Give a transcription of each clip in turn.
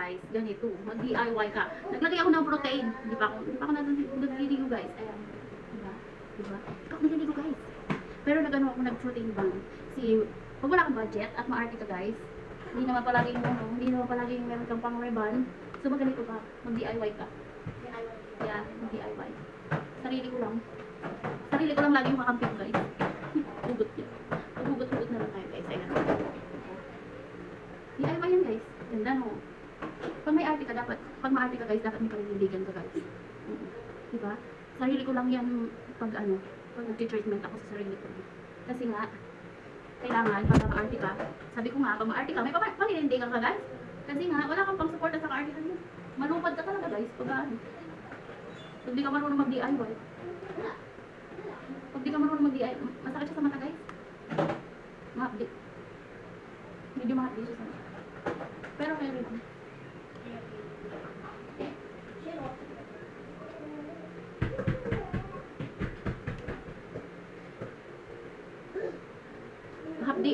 guys, ganito. Mag-DIY ka. Naglagay ako ng protein. Hindi pa ako nagliligo guys. Ayan. Diba? Diba? Ikaw nagliligo guys. Pero nag-ano ako, nag-protein bang. Pag wala kang budget at maarte ka guys, hindi naman palaging meron kang pang reban. So magganito ka, mag-DIY ka. Yeah, mag-DIY. Sarili ko lang lagi yung kakampi ko guys. Hugot yan. Hugot na lang tayo guys. Ayan. DIY yan guys. Ganda no. Pag may arte ka pag maarte ka guys, dapat may paninindigan ka guys. Diba? Sarili ko lang yan pag nag-treatment ako sa sarili ko. Kasi nga, kailangan pag ma-arte ka, sabi ko nga, pag ma-arte ka, may paninindigan ka guys. Kasi nga, wala kang pang-support sa ka-arte ka mo. Malupad ka talaga guys, pag di ka marunong mag-DIY. Pag di ka marunong mag-DIY, masakit siya sa mata guys. Mahapdi. Medyo mahapdi siya sa mata. Pero meron. Mahapdi.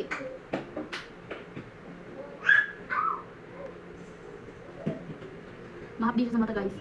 Mahapdi siya sa mata guys.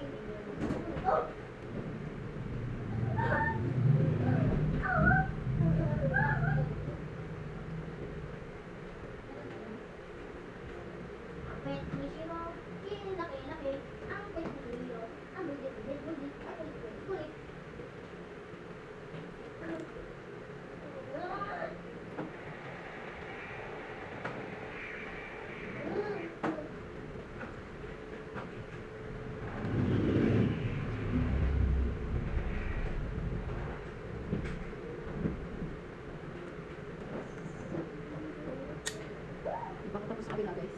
Baka tapos kabila guys.